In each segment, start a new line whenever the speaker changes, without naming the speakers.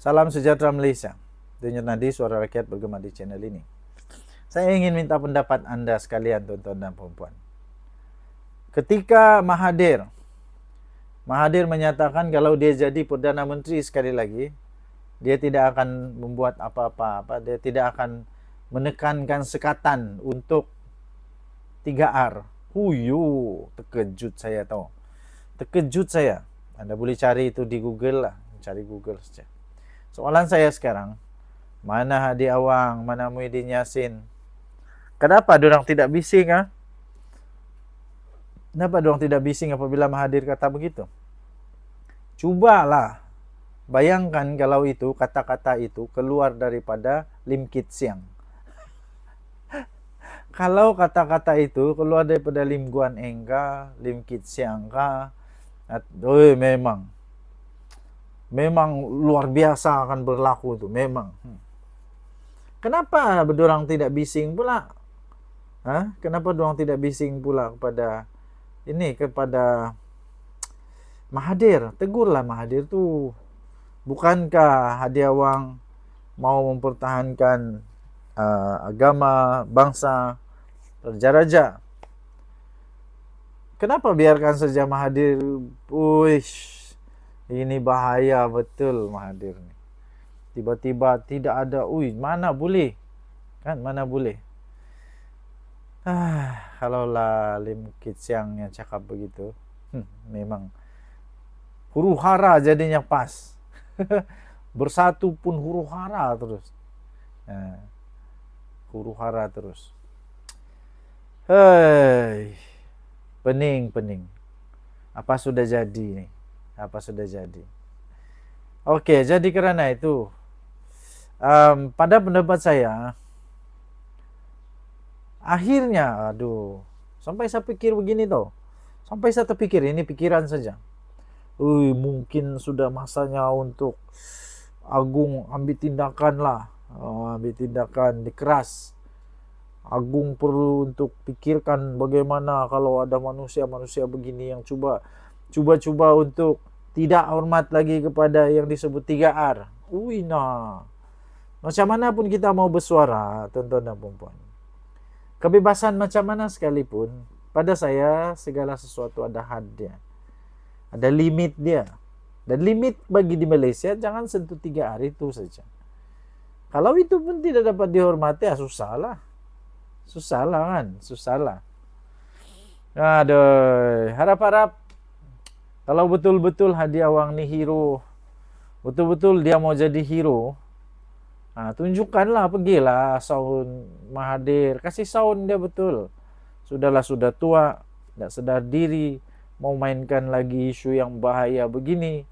Salam sejahtera Malaysia. Denyut nadi suara rakyat bergema di channel ini. Saya ingin minta pendapat Anda sekalian, tuan-tuan dan puan-puan. Ketika Mahathir menyatakan kalau dia jadi Perdana Menteri sekali lagi, dia tidak akan membuat apa-apa, dia tidak akan menekankan sekatan untuk 3R. Terkejut saya tahu. Terkejut saya. Anda boleh cari itu di Google lah, cari Google saja. Soalan saya sekarang, mana Hadi Awang, mana Muhyiddin Yassin? Kenapa diorang tidak bising? Kenapa diorang tidak bising apabila Mahathir kata begitu? Cubalah bayangkan kalau itu kata-kata itu keluar daripada Lim Kit Siang. Kalau kata-kata itu keluar daripada Lim Guan Eng kah, Lim Kit Siang kah, memang luar biasa akan berlaku itu, memang. Kenapa dorang tidak bising pula? Kenapa dorang tidak bising pula kepada Mahathir? Tegurlah Mahathir tu. Bukankah Hadi Awang mau mempertahankan agama, bangsa, raja-raja? Kenapa biarkan saja Mahathir? Ini bahaya betul Mahathir ni. Tiba-tiba tidak ada, mana boleh? Kan mana boleh? Kalaulah Lim Kit Siang yang cakap begitu, memang huru hara jadinya pas. Bersatu pun huru hara terus. Huru hara terus. Pening. Apa sudah jadi ni? Apa sudah jadi? Okey, jadi kerana itu, pada pendapat saya, akhirnya, sampai saya fikir begini tau. Sampai saya terfikir, ini pikiran saja. Mungkin sudah masanya untuk Agung ambil tindakan lah. Ambil tindakan dikeras. Agung perlu untuk pikirkan bagaimana kalau ada manusia-manusia begini yang cuba untuk tidak hormat lagi kepada yang disebut 3R. Macam mana pun kita mau bersuara, tuan-tuan dan puan-puan. Kebebasan macam mana sekalipun, pada saya segala sesuatu ada had dia. Ada limit dia. Dan limit bagi di Malaysia, jangan sentuh 3R itu saja. Kalau itu pun tidak dapat dihormati, susahlah. Susahlah. Harap-harap kalau betul-betul Hadi Awang ni hero, betul-betul dia mau jadi hero, tunjukkanlah, pergilah sound Mahathir, kasih sound dia betul. Sudah tua, tak sedar diri, mau mainkan lagi isu yang bahaya begini.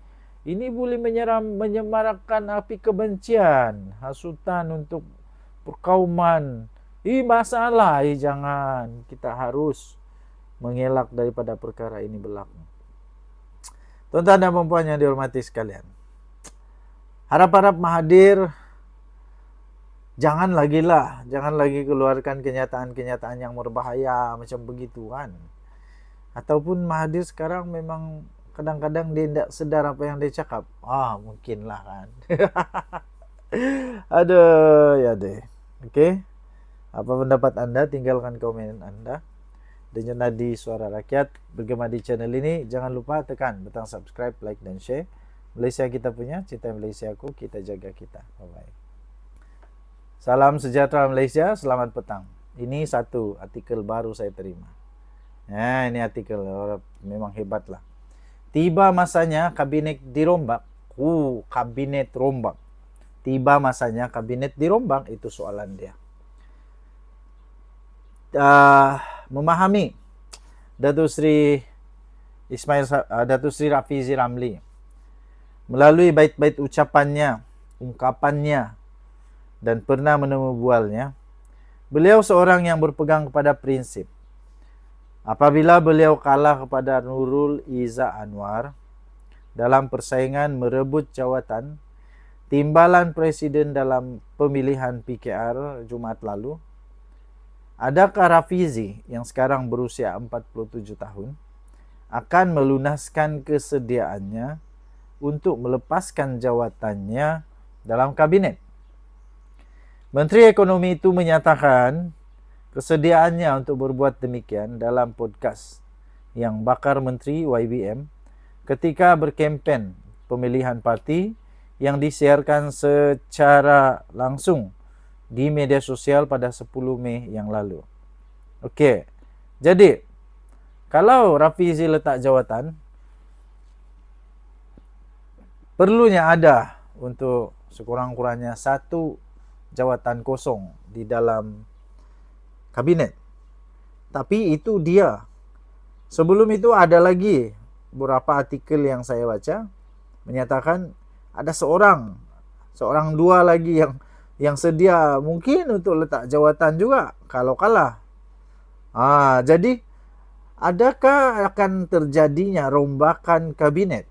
Ini boleh menyemarakkan api kebencian, hasutan untuk perkauman. Masalah, jangan. Kita harus mengelak daripada perkara ini berlaku. Tuan-tuan dan puan-puan yang dihormati sekalian, harap-harap Mahathir jangan lagi keluarkan kenyataan-kenyataan yang berbahaya macam begitu kan. Ataupun Mahathir sekarang memang kadang-kadang dia tidak sedar apa yang dia cakap. Mungkinlah kan. Okey. Apa pendapat Anda? Tinggalkan komen Anda. Denyut nadi suara rakyat bergema di channel ini. Jangan lupa tekan butang subscribe, like dan share. Malaysia kita punya, cinta Malaysia aku, kita jaga kita. Bye-bye. Salam sejahtera Malaysia, selamat petang. Ini satu artikel baru saya terima. Ini artikel memang hebat lah. Tiba masanya kabinet dirombak. Kabinet rombak. Tiba masanya kabinet dirombak, itu soalan dia. Memahami Datuk Sri Rafizi Ramli melalui bait-bait ucapannya, ungkapannya, dan pernah menemu bualnya, beliau seorang yang berpegang kepada prinsip. Apabila beliau kalah kepada Nurul Izzah Anwar dalam persaingan merebut jawatan timbalan presiden dalam pemilihan PKR Jumaat lalu, adakah Rafizi yang sekarang berusia 47 tahun akan melunaskan kesediaannya untuk melepaskan jawatannya dalam kabinet. Menteri Ekonomi itu menyatakan kesediaannya untuk berbuat demikian dalam podcast yang bakar Menteri YBM ketika berkempen pemilihan parti yang disiarkan secara langsung di media sosial pada 10 Mei yang lalu. Okey. Jadi, kalau Rafizi letak jawatan, perlunya ada untuk sekurang-kurangnya satu jawatan kosong di dalam kabinet. Tapi itu dia. Sebelum itu ada lagi beberapa artikel yang saya baca menyatakan ada seorang dua lagi yang sedia mungkin untuk letak jawatan juga kalau kalah. Jadi adakah akan terjadinya rombakan kabinet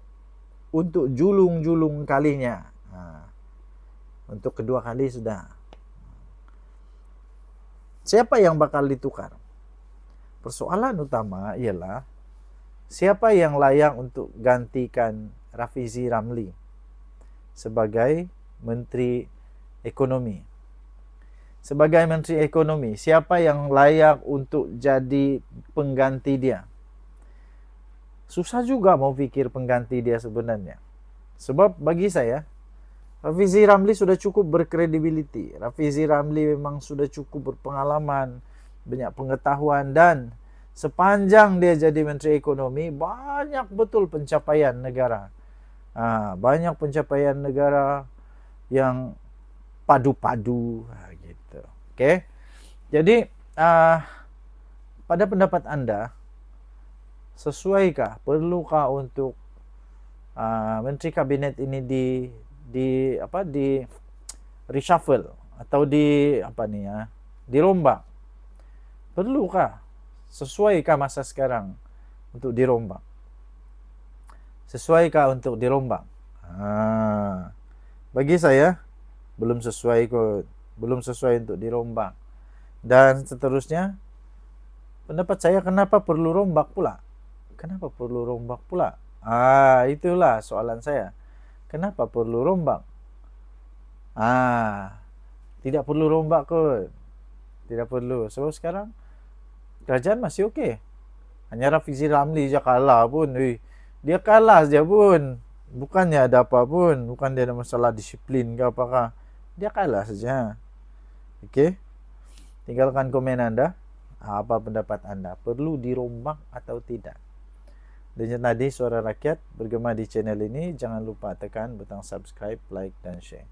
untuk julung-julung kalinya? Untuk kedua kali sudah. Siapa yang bakal ditukar? Persoalan utama ialah siapa yang layak untuk gantikan Rafizi Ramli sebagai Menteri Ekonomi. Sebagai Menteri Ekonomi, siapa yang layak untuk jadi pengganti dia? Susah juga mau pikir pengganti dia sebenarnya. Sebab bagi saya, Rafizi Ramli sudah cukup berkredibiliti. Rafizi Ramli memang sudah cukup berpengalaman, banyak pengetahuan, dan sepanjang dia jadi Menteri Ekonomi, banyak betul pencapaian negara. Banyak pencapaian negara yang padu-padu gitu. Okey. Jadi pada pendapat anda, sesuaikah, perlukah untuk Menteri Kabinet ini di reshuffle atau dirombak? Perlukah? Sesuaikah masa sekarang untuk dirombak? Sesuaikah untuk dirombak? Bagi saya belum sesuai kot. Belum sesuai untuk dirombak. Dan seterusnya, pendapat saya kenapa perlu rombak pula? Kenapa perlu rombak pula? Itulah soalan saya. Kenapa perlu rombak? Tidak perlu rombak kot. Tidak perlu. Sebab sekarang kerajaan masih okey. Hanya Rafizi Ramli je kalah pun. Dia kalah saja pun. Bukannya ada apa pun. Bukan dia ada masalah disiplin ke apakah. Dia kalah saja. Okey. Tinggalkan komen anda. Apa pendapat anda? Perlu dirombak atau tidak? Dan tadi Suara Rakyat bergema di channel ini. Jangan lupa tekan butang subscribe, like dan share.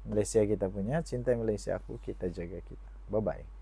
Malaysia kita punya. Cinta Malaysia aku, kita jaga kita. Bye-bye.